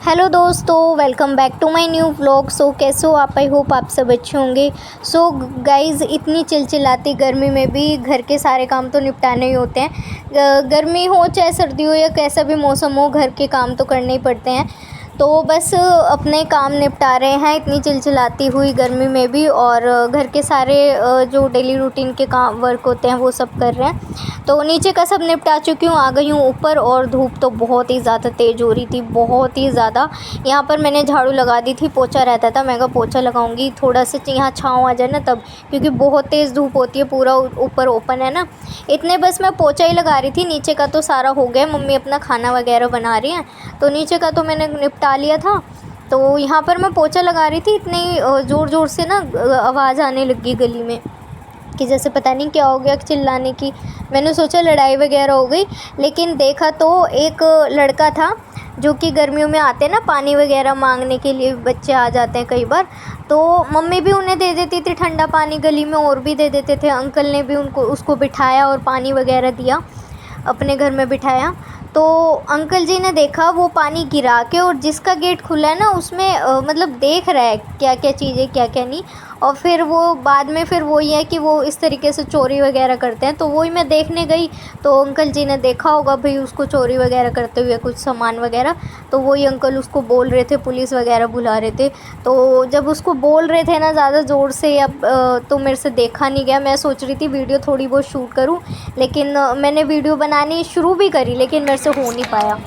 Hello दोस्तों, welcome back to my new vlog. So कैसे हो आप? आई होप आप सब अच्छे होंगे। सो गाइज़, इतनी चिलचिलाती गर्मी में भी घर के सारे काम तो निपटाने ही होते हैं। गर्मी हो चाहे सर्दी हो या कैसा भी मौसम हो, घर के काम तो करने ही पड़ते हैं। तो बस अपने काम निपटा रहे हैं इतनी चिलचिलाती हुई गर्मी में भी, और घर के सारे जो डेली रूटीन के काम वर्क होते हैं वो सब कर रहे हैं। तो नीचे का सब निपटा चुकी हूँ, आ गई हूँ ऊपर, और धूप तो बहुत ही ज़्यादा तेज़ हो रही थी, बहुत ही ज़्यादा। यहाँ पर मैंने झाड़ू लगा दी थी, पोछा रहता था, मैं कहा पोछा लगाऊंगी थोड़ा सा यहाँ छाँव आ जाए ना तब, क्योंकि बहुत तेज़ धूप होती है, पूरा ऊपर ओपन है ना। इतने बस मैं पोछा ही लगा रही थी, नीचे का तो सारा हो गया। मम्मी अपना खाना वगैरह बना रही हैं, तो नीचे का तो मैंने निपटा लिया था। तो यहाँ पर मैं पोछा लगा रही थी, इतनी ज़ोर ज़ोर से ना आवाज़ आने लगी गली में कि जैसे पता नहीं क्या हो गया, चिल्लाने की। मैंने सोचा लड़ाई वगैरह हो गई, लेकिन देखा तो एक लड़का था जो कि गर्मियों में आते हैं ना पानी वगैरह मांगने के लिए, बच्चे आ जाते हैं कई बार, तो मम्मी भी उन्हें दे देती थी ठंडा पानी, गली में और भी दे देते थे। अंकल ने भी उसको बिठाया और पानी वगैरह दिया, अपने घर में बिठाया। तो अंकल जी ने देखा वो पानी गिरा के, और जिसका गेट खुला है ना उसमें मतलब देख रहा है क्या क्या चीज़ें क्या क्या नहीं। और फिर वो बाद में फिर वही है कि वो इस तरीके से चोरी वगैरह करते हैं। तो वही मैं देखने गई, तो अंकल जी ने देखा होगा भाई उसको चोरी वगैरह करते हुए कुछ सामान वगैरह। तो वही अंकल उसको बोल रहे थे, पुलिस वगैरह बुला रहे थे। तो जब उसको बोल रहे थे ना ज़्यादा ज़ोर से, अब तो मेरे से देखा नहीं गया। मैं सोच रही थी वीडियो थोड़ी बहुत शूट करूं, लेकिन मैंने वीडियो बनानी शुरू भी करी, लेकिन मेरे से हो नहीं पाया।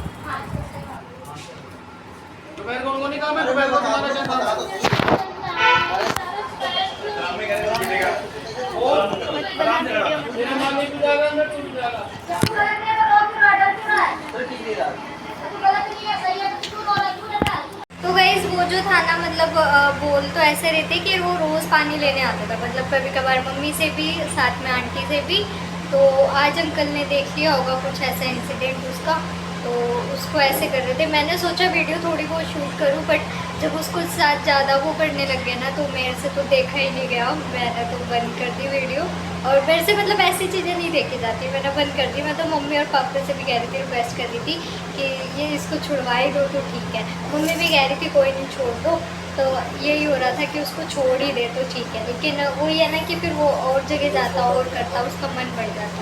तो गाइस वो जो था ना, मतलब बोल तो ऐसे रहे थे कि वो रोज़ पानी लेने आता था, मतलब कभी कभार मम्मी से भी, साथ में आंटी से भी। तो आज अंकल ने देख लिया होगा कुछ ऐसा इंसिडेंट उसका, तो उसको ऐसे कर रहे थे। मैंने सोचा वीडियो थोड़ी बहुत शूट करूं, बट जब उसको साथ ज़्यादा वो करने लग गया ना, तो मेरे से तो देखा ही नहीं गया। मैंने तो बंद कर दी वीडियो, और मेरे से मतलब ऐसी चीज़ें नहीं देखी जाती, मैंने बंद कर दी। मैं तो मम्मी और पापा से भी कह रही थी, रिक्वेस्ट कर रही थी कि ये इसको छुड़वा ही दो तो ठीक है। मम्मी भी कह रही थी कोई नहीं छोड़ दो, तो यही हो रहा था कि उसको छोड़ ही दे तो ठीक है। लेकिन वही है ना कि फिर वो और जगह जाता और करता, उसका मन बढ़ जाता।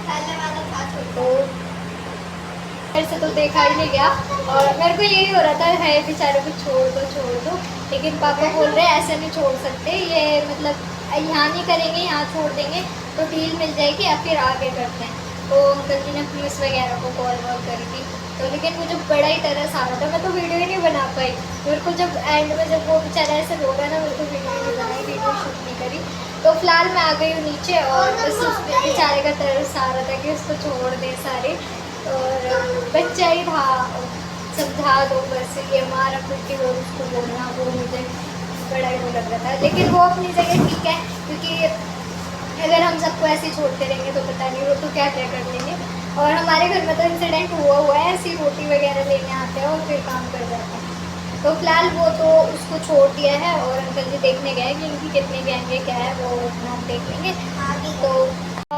तो मेरे से तो देखा ही नहीं गया, और मेरे को यही हो रहा था है बेचारे को छोड़ दो। लेकिन पापा बोल रहे हैं ऐसे नहीं छोड़ सकते, ये मतलब यहाँ नहीं करेंगे, यहाँ छोड़ देंगे तो डील मिल जाएगी, या फिर आगे करते हैं। तो अंकल जी ने पुलिस वगैरह को कॉल वॉल करी थी। तो लेकिन मुझे बड़ा ही तरस आ रहा था, मैं तो वीडियो ही नहीं बना पाई। मेरे को जब एंड में जब वो बेचारा ऐसे रो रहा ना, मेरे को वीडियो ही नहीं बनाई, वीडियो शूट नहीं करी। तो फिलहाल मैं आ गई हूँ नीचे, और बस उस बेचारे का तरस आ रहा था कि उसको छोड़ दे सारे। और बच्चा ही था, समझा दो बस, ये मारा पीटी और उसको बोलना, वो मुझे बड़ा ही वो लग रहा था। लेकिन वो अपनी जगह ठीक है, क्योंकि अगर हम सबको ऐसे छोड़ते रहेंगे तो पता नहीं वो तो क्या क्या कर लेंगे। और हमारे घर में तो इंसिडेंट हुआ है, ऐसी रोटी वगैरह लेने आते हैं और फिर काम कर जाते हैं। तो फिलहाल वो तो उसको छोड़ दिया है, और अंकल जी देखने गए कि इनकी कितने गहंगे क्या है, वो हम देख लेंगे। तो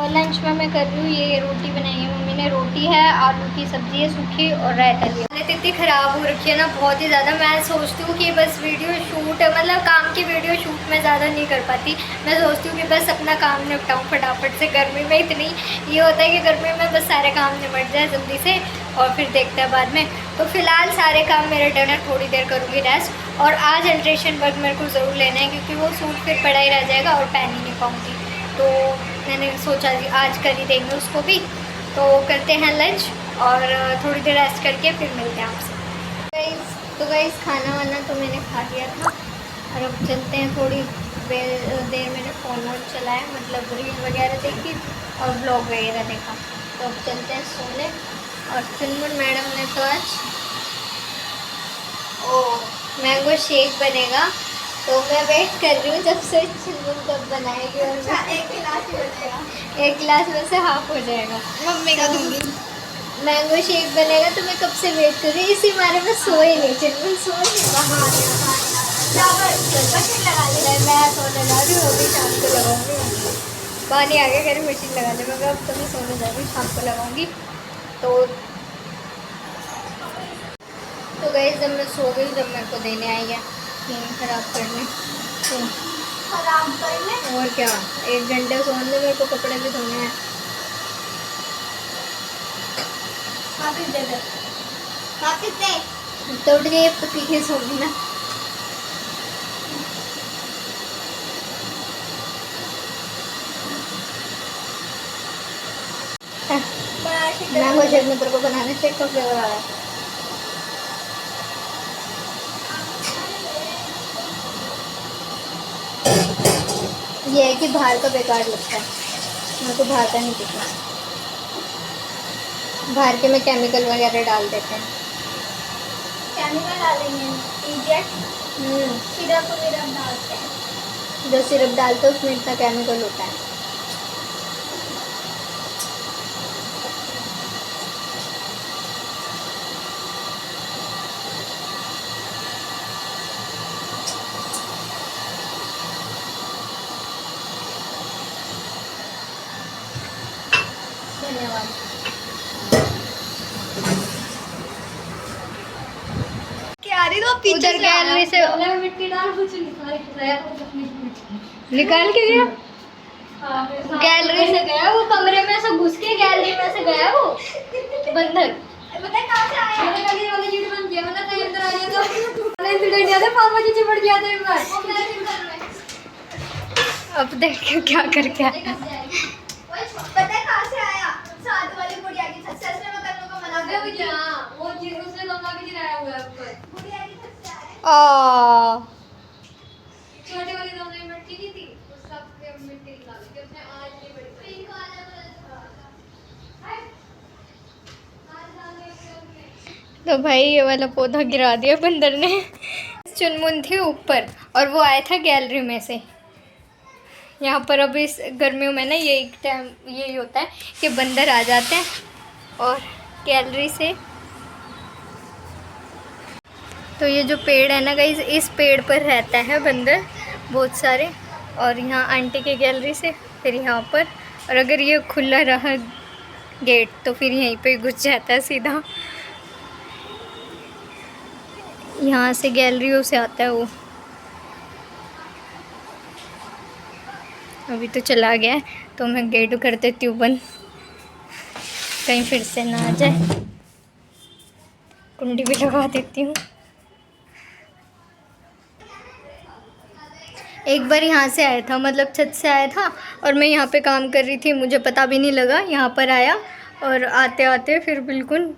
लंच में मैं कर रही हूँ, ये रोटी बनाई है मम्मी ने। रोटी है, आलू की सब्ज़ी है सूखी, और रायता लिया। हालत इतनी ख़राब हो रखी है ना, बहुत ही ज़्यादा। मैं सोचती हूँ कि बस वीडियो शूट, मतलब काम की वीडियो शूट में ज़्यादा नहीं कर पाती। मैं सोचती हूँ कि बस अपना काम निपटाऊँ फटाफट से। गर्मी में इतनी ये होता है कि गर्मी में बस सारे काम निपट जाए जल्दी से, और फिर देखते हैं बाद में। तो फिलहाल सारे काम मेरे डन है, थोड़ी देर करूँगी रेस्ट। और आज अल्ट्रेशन वर्क मेरे को ज़रूर लेना है, क्योंकि वो सूट फिर पड़ा ही रह जाएगा और पहन ही नहीं पाऊँगी। तो मैंने सोचा आज कर ही देंगे उसको भी। तो करते हैं लंच, और थोड़ी देर रेस्ट करके फिर मिलते हैं आपसे। तो गाइस खाना वाना तो मैंने खा लिया था, और अब चलते हैं। थोड़ी देर मैंने फ़ोन वोन चलाया, मतलब रील वगैरह देखी और ब्लॉग वगैरह देखा। तो अब चलते हैं सोने। और चुनमुन मैडम ने तो आज मैंगो शेक बनेगा, तो मैं वेट कर रही हूँ जब से चुनमुन कब बनाएगी। और एक गिलास ही बनेगा, एक गिलास में से हाफ हो जाएगा, मम्मी का दूँगी। मैंगो शेक बनेगा तो मैं कब से वेट कर रही हूँ, इसी बारे में सोए नहीं। चुनमुन सोए मैं सोने जा रही हूँ, अभी शाम को लगाऊंगी। पानी आ गया, कह रही मशीन लगा ले। मैं अब तो मैं सोने जा रही हूँ, शाम को लगाऊंगी। तो तो गई जब मैं सो गई, जब मेरे को देने आई है नींद खराब करने, तो खराब करने और क्या, 1 घंटे सोने दे, मेरे को कपड़े भी धोने हैं। वापिस दे दे, वापिस दे। तो उठ गई, अब तो पी के सोगी ना। मैंगो शेक में तेरे को बनाने शेक का फ्लेवर आ रहा है। ये है कि बाहर का बेकार लगता है, मेरे को बाहर का नहीं पीता। बाहर के में केमिकल वगैरह डाल देते हैं। केमिकल डालेंगे, इडियट। सिरप विरप डालते हैं। जो सिरप डालते हैं उसमें इतना केमिकल होता है। धन्यवाद। उधर गैलरी से मिट्टी डाल, कुछ निकाल के गया, गैलरी से गया वो, कमरे में से घुस के गैलरी में से गया वो बंदर। पता है कहाँ से आया? मैंने कल ये वाला यूट्यूब बंद किया, मैंने कहीं अंदर आ गया तो मैंने इंसिडेंट याद है, पापा जी चिपट गया था एक बार। वो मेरे सिर कर रहा है। अब देख क्या करके आया। पता है कहाँ से आया? साथ वाली गुड़िया की छत से, इसलिए मैं करने को मना कर रही थी। हाँ, वो चीज उसने गंगा भी गिराया हुआ है ऊपर। गुड़िया की छत से आया। छोटी वाली गमले में मिट्टी नहीं थी, उसका मिट्टी निकाली थी उसने, आज नहीं बड़ी पिंक वाला तो भाई ये वाला पौधा गिरा दिया बंदर ने। चुनमुन थी ऊपर और वो आया था गैलरी में से। यहाँ पर अब इस गर्मियों में ना ये एक टाइम यही होता है कि बंदर आ जाते हैं और गैलरी से। तो ये जो पेड़ है ना गाइस, इस पेड़ पर रहता है बंदर बहुत सारे, और यहाँ आंटी के गैलरी से फिर यहाँ पर, और अगर ये खुला रहा गेट तो फिर यहीं पे घुस जाता है सीधा। यहाँ से गैलरियों से आता है वो। अभी तो चला गया है तो मैं गेट कर देती हूँ बंद, कहीं फिर से ना आ जाए। कुंडी भी लगा देती हूँ। एक बार यहाँ से आया था, मतलब छत से आया था और मैं यहाँ पे काम कर रही थी, मुझे पता भी नहीं लगा, यहाँ पर आया और आते आते फिर बिल्कुल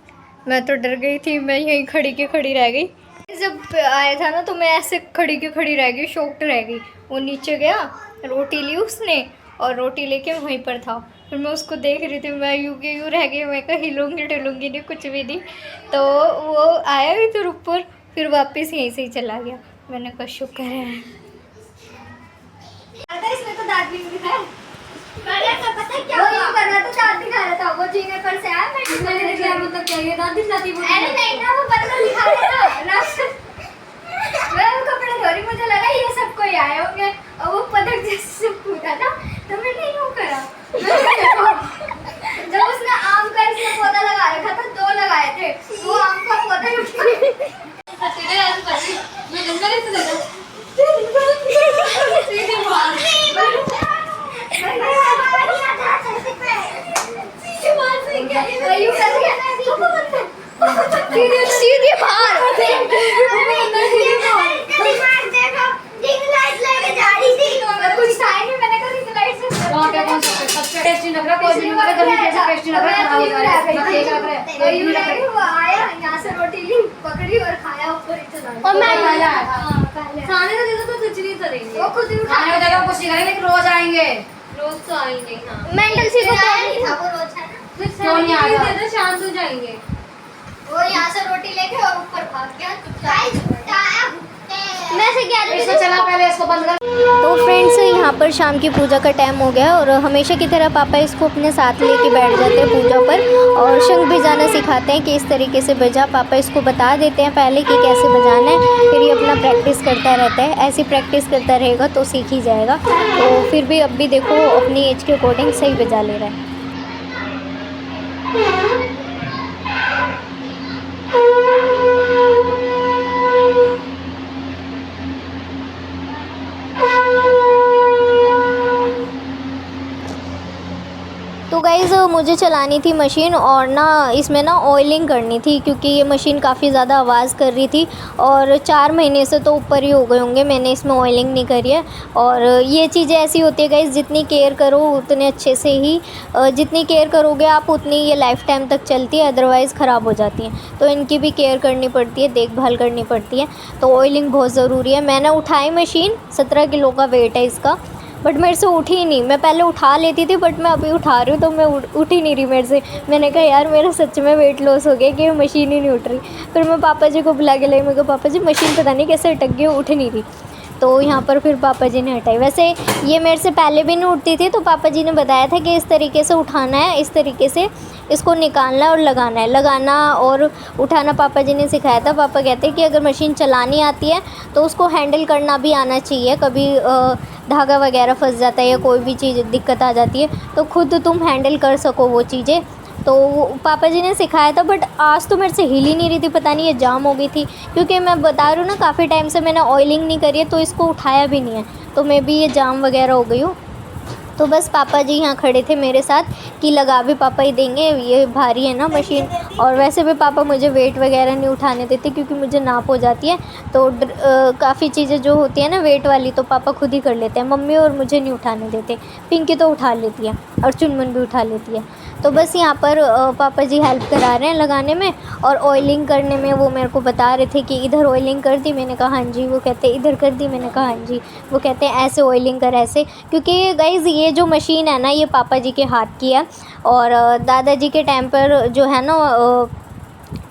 मैं तो डर गई थी, मैं यहीं खड़ी के खड़ी रह गई। जब आया था ना तो मैं ऐसे खड़ी के खड़ी रह गई, शॉक्ड रह गई। वो नीचे गया, रोटी ली उसने और रोटी लेके वहीं पर था। फिर मैं उसको देख रही थी, मैं यूँ के यूँ रह गई, मैं कहा हिलूंगी डुलूंगी नहीं, कुछ भी नहीं। तो वो आया भी तो ऊपर, फिर वापस यहीं से ही चला गया। मैंने कहा शुक्र है। इसमें तो दांत भी नहीं दिखाया। पता है क्या वो यूं कर रहा था, दांत दिखा रहा था। वो जीने पर से आया, मैंने दिखाया, मतलब क्या ये दांत दिखाती वो? अरे नहीं ना, वो बंदर दिखा रहा था। मैं वो कपड़े धो रही, मुझे लगा ये सब कोई आए होंगे और वो पतंग जैसे कूदा ना, तो मैंने यूं करा। जब उसने आम का इसमें पौधा लगा रखा था, 2 लगाए थे, वो आम का पौधा उठ गया। सीधे ऐसे कर, मैं गंगा कैसे लगा? सीधे मार सीधे बाहर कुछ साइड में मैंने कहा रिंग लाइट से वहां पे कौन सा सबसे टेस्टी लग रहा है, कोई भी लग रहा है, कैसे टेस्टी लग रहा है, खराब हो जा रहा है। कोई भी लग रहा है, वो आया यहां से रोटी ली, पकड़ी और खाया ऊपर इतना। और मैं खाया खाने का देखो तो कुछ नहीं करेंगे, वो खुद ही उठाने का जगह कुछ नहीं करेंगे, लेकिन रोज आएंगे, रोज तो आएंगे। हां मेंटल सी को नहीं था, वो रोज है ना, क्यों नहीं आता, तो शांत हो जाएंगे। वो यहाँ से रोटी लेके और ऊपर भाग गया चुपचाप। मैं से क्या इसको चला, पहले इसको बंद कर। तो फ्रेंड्स यहाँ पर शाम की पूजा का टाइम हो गया और हमेशा की तरह पापा इसको अपने साथ लेके बैठ जाते हैं पूजा पर और शंख बजाना सिखाते हैं कि इस तरीके से बजा। पापा इसको बता देते हैं पहले कि कैसे बजाना है, फिर ये अपना प्रैक्टिस करता रहता है। ऐसी प्रैक्टिस करता रहेगा तो सीख ही जाएगा। तो फिर भी अब भी देखो अपनी एज के अकॉर्डिंग सही बजा ले रहा है। तो गाइज़ मुझे चलानी थी मशीन और ना इसमें ना ऑयलिंग करनी थी, क्योंकि ये मशीन काफ़ी ज़्यादा आवाज़ कर रही थी और 4 महीने से तो ऊपर ही हो गए होंगे मैंने इसमें ऑयलिंग नहीं करी है। और ये चीज़ें ऐसी होती है गाइज़, जितनी केयर करो उतने अच्छे से ही जितनी केयर करोगे आप उतनी ये लाइफ टाइम तक चलती है, अदरवाइज़ ख़राब हो जाती हैं। तो इनकी भी केयर करनी पड़ती है, देखभाल करनी पड़ती है। तो ऑयलिंग बहुत ज़रूरी है। मैंने उठाई मशीन, 17 किलो का वेट है इसका, बट मेरे से उठी ही नहीं। मैं पहले उठा लेती थी बट मैं अभी उठा रही हूँ तो मैं उठ ही नहीं रही मेरे से। मैंने कहा यार मेरा सच में वेट लॉस हो गया कि ये मशीन ही नहीं उठ रही। फिर मैं पापा जी को बुला के लाई, मैं कहा पापा जी मशीन पता नहीं कैसे अटक गई, उठ नहीं रही। तो यहाँ पर फिर पापा जी ने हटाई। वैसे ये मेरे से पहले भी नहीं उठती थी, तो पापा जी ने बताया था कि इस तरीके से उठाना है, इस तरीके से इसको निकालना है और लगाना है। लगाना और उठाना पापा जी ने सिखाया था। पापा कहते हैं कि अगर मशीन चलानी आती है तो उसको हैंडल करना भी आना चाहिए। कभी धागा वगैरह फंस जाता है या कोई भी चीज़ दिक्कत आ जाती है तो खुद तुम हैंडल कर सको वो चीज़ें। तो पापा जी ने सिखाया था, बट आज तो मेरे से हिल ही नहीं रही थी, पता नहीं ये जाम हो गई थी। क्योंकि मैं बता रही हूँ ना काफ़ी टाइम से मैंने ऑयलिंग नहीं करी है तो इसको उठाया भी नहीं है, तो मैं भी ये जाम वगैरह हो गई हूँ। तो बस पापा जी यहाँ खड़े थे मेरे साथ कि लगा भी पापा ही देंगे, ये भारी है ना मशीन। और वैसे भी पापा मुझे वेट वगैरह नहीं उठाने देते क्योंकि मुझे नाप हो जाती है। तो काफ़ी चीज़ें जो होती है ना वेट वाली तो पापा खुद ही कर लेते हैं, मम्मी और मुझे नहीं उठाने देते। पिंकी तो उठा लेती है और चुनमुन भी उठा लेती है। तो बस यहाँ पर पापा जी हेल्प करा रहे हैं लगाने में और ऑयलिंग करने में। वो मेरे को बता रहे थे कि इधर ऑयलिंग कर दी, मैंने कहा हाँ जी। वो कहते इधर कर दी, मैंने कहा हाँ जी। वो कहते हैं ऐसे ऑयलिंग कर, ऐसे। क्योंकि गाइज़ ये जो मशीन है ना ये पापा जी के हाथ की है। और दादाजी के टाइम पर जो है ना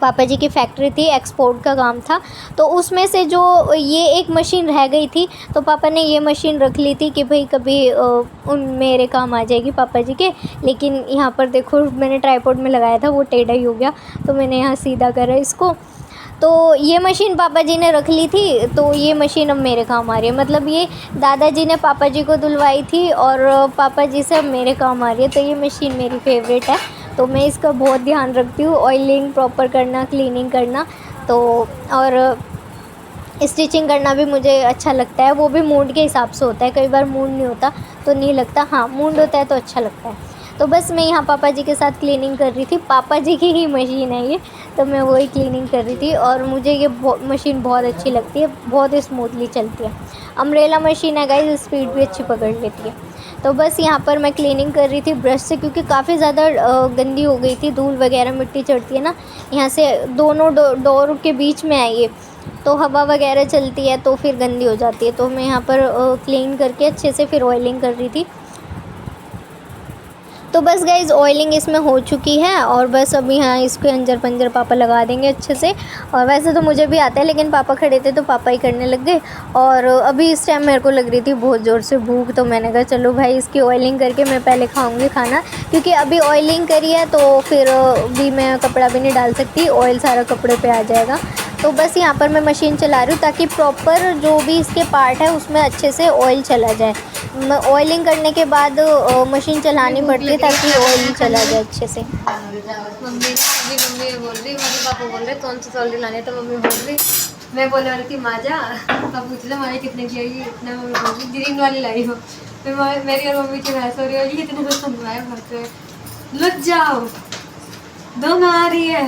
पापा जी की फैक्ट्री थी, एक्सपोर्ट का काम था, तो उसमें से जो ये एक मशीन रह गई थी तो पापा ने ये मशीन रख ली थी कि भाई कभी उन मेरे काम आ जाएगी पापा जी के। लेकिन यहाँ पर देखो मैंने ट्राइपॉड में लगाया था वो टेढ़ा ही हो गया, तो मैंने यहाँ सीधा करा इसको। तो ये मशीन पापा जी ने रख ली थी, तो ये मशीन अब मेरे काम आ रही है। मतलब ये दादाजी ने पापा जी को दुलवाई थी और पापा जी से अब मेरे काम आ रही है। तो ये मशीन मेरी फेवरेट है, तो मैं इसका बहुत ध्यान रखती हूँ, ऑयलिंग प्रॉपर करना, क्लीनिंग करना। तो और स्टिचिंग करना भी मुझे अच्छा लगता है, वो भी मूड के हिसाब से होता है। कई बार मूड नहीं होता तो नहीं लगता, हाँ मूड होता है तो अच्छा लगता है। तो बस मैं यहाँ पापा जी के साथ क्लीनिंग कर रही थी, पापा जी की ही मशीन है ये, तो मैं वही क्लीनिंग कर रही थी। और मुझे ये मशीन बहुत अच्छी लगती है, बहुत स्मूथली चलती है। अम्ब्रेला मशीन है गाइस, स्पीड भी अच्छी पकड़ लेती है। तो बस यहाँ पर मैं क्लीनिंग कर रही थी ब्रश से, क्योंकि काफ़ी ज़्यादा गंदी हो गई थी, धूल वगैरह मिट्टी चढ़ती है ना यहाँ से, दोनों डोर के बीच में है ये, तो हवा वगैरह चलती है तो फिर गंदी हो जाती है। तो मैं यहाँ पर क्लीन करके अच्छे से फिर ऑयलिंग कर रही थी। तो बस गाइज़ ऑयलिंग इसमें हो चुकी है और बस अभी यहाँ इसके अंजर पंजर पापा लगा देंगे अच्छे से। और वैसे तो मुझे भी आता है लेकिन पापा खड़े थे तो पापा ही करने लग गए। और अभी इस टाइम मेरे को लग रही थी बहुत ज़ोर से भूख, तो मैंने कहा चलो भाई इसकी ऑयलिंग करके मैं पहले खाऊंगी खाना, क्योंकि अभी ऑयलिंग करी है तो फिर भी मैं कपड़ा भी नहीं डाल सकती, ऑयल सारा कपड़े पर आ जाएगा। तो बस यहाँ पर मैं मशीन चला रही हूँ ताकि प्रॉपर जो भी इसके पार्ट है उसमें अच्छे से ऑयल चला जाए। ऑयलिंग करने के बाद मशीन चलानी पड़ती है ताकि ऑयल चला जाए अच्छे से। मम्मी बोल रही, मम्मी पापा बोल रहे कौन सी सॉल्ट लाने, तो मम्मी बोल रही, मैं बोलने वाली थी माजा, पापा पूछ रहे माजा कितने की आएगी, इतना मम्मी बोल रही ग्रीन वाली लाई हो। फिर मेरी और मम्मी की बहस हो रही है, ये कितने कुछ समझाया भरते लग जाओ दम आ रही है।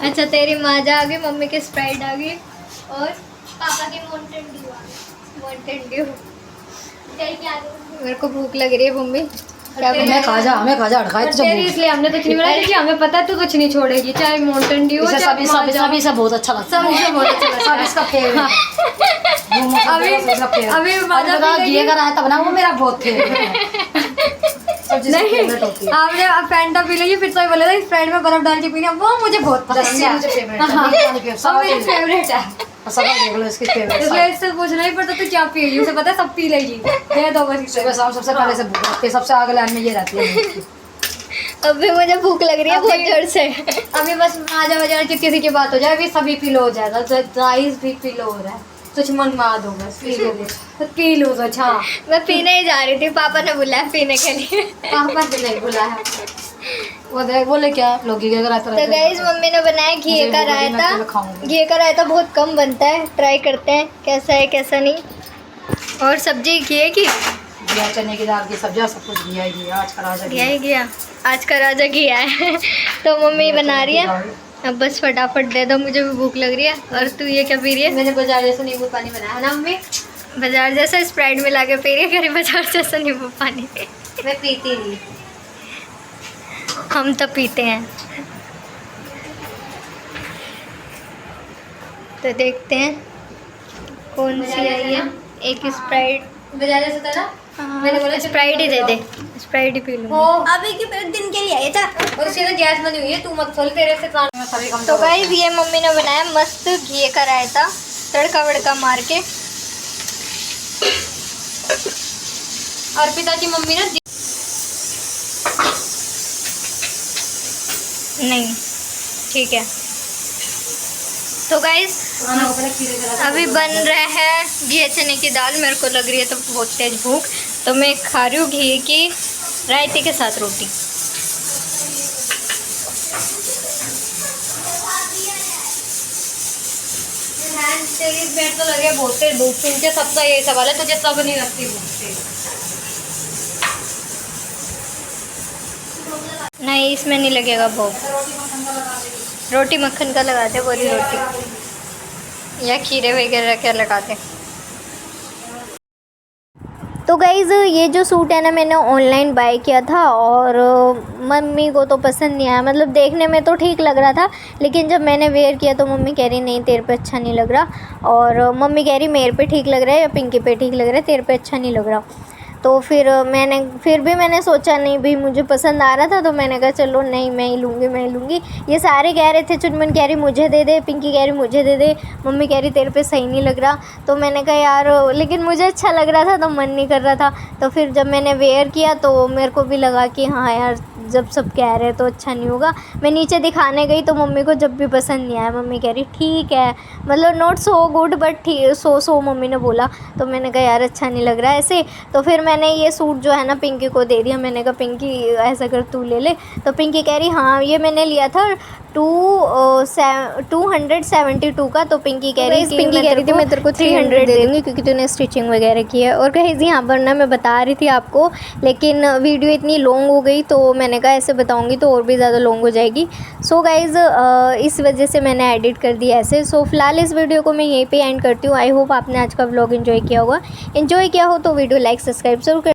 अच्छा तेरी माजा आ गई, मम्मी की स्प्राइट आ गई और पापा की माउंटेन ड्यू आ गई। माउंटेन ड्यू मेरे को भूख लग रही है मम्मी, क्या हमें खाजा तेरी इसलिए हमने कुछ नहीं बनाया क्योंकि हमें पता है तू कुछ नहीं छोड़ेगी, चाहे माउंटेन ड्यू हो चाहे सभी सब बहुत अच्छा लगता है, सब बहुत अच्छा लगता सब इसका फेवरेट है। अभी माजा घी का रायता बना वो मेरा बहुत फेवरेट है। नहीं आपने फैंटा पी ली फिर तो बोला था स्प्राइट में बर्फ डाल के पीना, वो मुझे बहुत पसंद है, मुझे फेवरेट है, सब मेरी फेवरेट है। सब देख लो इसकी फेवरेट। इसलिए इससे पूछना ही पड़ता तो क्या पी रही, उसे पता है सब पी लेगी। ये दो बस सुबह शाम सबसे पहले से भूख लगती है, सबसे आगे लाइन में ये रहती है। अभी मुझे भूख लग रही है बहुत जोर से। अभी बस माजा वगैरह की किसी की बात हो जाए अभी सभी पिलो हो जाएगा, राइस भी पिलो हो रहा है। कुछ मन में आ दो बस पी लो तो पी लो तो अच्छा मैं पीने ही जा रही थी, पापा ने बुलाया पीने के लिए। पापा ने नहीं बुलाया वो देख बोले क्या लोग घी का रायता तो गाइस मम्मी ने बनाया घी का मुझे बोली, मैं रायता। अकेले खाऊंगी। घी का रायता बहुत कम बनता है, ट्राई करते हैं कैसा है कैसा नहीं। और सब्जी घी है कि घिया चने की दाल की सब्जी सब कुछ घिया ही घिया आज का राजा घिया ही घिया, आज का राजा घिया है। तो मम्मी बना रही है, अब बस फटाफट दे दो, मुझे भी भूख लग रही है। और तू ये क्या पी रही है? मैंने बाजार जैसा नींबू पानी बनाया है ना मम्मी। बाजार जैसा स्प्राइट मिला के पी रही है, करी बाजार जैसा नींबू पानी। मैं पीती नहीं। हम तो पीते हैं। तो देखते हैं कौन सी आई है। एक स्प्राइट, बाजार जैसा था ना, मैंने बोला स्प्राइट ही दे दे, स्प्राइट ही पी हो लूँ। अभी के दिन के लिए आया था और उसके ना गैस बनी हुई है, तू मत खोल, तेरे से कान मैं सभी कम तो गाइस ये मम्मी ने बनाया मस्त घी का रायता, तड़का वड़का मार के। अर्पिता की मम्मी ना नहीं ठीक है। तो गाइस अभी बन रहा है घी चने की दाल। मेरे को लग रही है तो बहुत तेज भूख, तो मैं खा रही हूँ घी की रायते के साथ रोटी। तेरी पेट तो लगे बहुत तेज भूख, तुझे सबका यही सवाल है, तुझे सब नहीं लगती भूख तेज। नहीं इसमें नहीं लगेगा भूख, रोटी मक्खन का लगाते पूरी रोटी, या खीरे वगैरह क्या लगाते। तो गाइज़ ये जो सूट है ना मैंने ऑनलाइन बाय किया था और मम्मी को तो पसंद नहीं आया। मतलब देखने में तो ठीक लग रहा था, लेकिन जब मैंने वेयर किया तो मम्मी कह रही नहीं तेरे पे अच्छा नहीं लग रहा, और मम्मी कह रही मेरे पे ठीक लग रहा है या पिंकी पे ठीक लग रहा है, तेरे पे अच्छा नहीं लग रहा। तो फिर मैंने सोचा नहीं भाई मुझे पसंद आ रहा था, तो मैंने कहा चलो नहीं मैं ही लूँगी। ये सारे कह रहे थे, चुनमुन कह रही मुझे दे दे, पिंकी कह रही मुझे दे दे, मम्मी कह रही तेरे पे सही नहीं लग रहा। तो मैंने कहा यार, लेकिन मुझे अच्छा लग रहा था तो मन नहीं कर रहा था। तो फिर जब मैंने वेयर किया तो मेरे को भी लगा कि हाँ यार जब सब कह रहे तो अच्छा नहीं होगा। मैं नीचे दिखाने गई तो मम्मी को जब भी पसंद नहीं आया, मम्मी कह रही ठीक है, मतलब नॉट सो गुड बट ठीक सो मम्मी ने बोला। तो मैंने कहा यार अच्छा नहीं लग रहा है ऐसे। तो फिर मैंने ये सूट जो है ना पिंकी को दे दिया। मैंने कहा पिंकी ऐसा कर तू ले ले। तो पिंकी कह रही हाँ ये मैंने लिया था 272 का। तो पिंकी कह रही थी मैं तेरे को 300 दे दूँगी क्योंकि तूने स्टिचिंग वगैरह की है। और कहीं यहाँ पर ना मैं बता रही थी आपको, लेकिन वीडियो इतनी लॉन्ग हो गई तो मैंने कहा ऐसे बताऊँगी तो और भी ज़्यादा लॉन्ग हो जाएगी। सो गाइज़ इस वजह से मैंने एडिट कर दिया ऐसे। सो फिलहाल इस वीडियो को मैं यहीं पे एंड करती हूँ। आई होप आपने आज का व्लॉग एंजॉय किया होगा। एंजॉय किया हो तो वीडियो लाइक सब्सक्राइब जरूर कर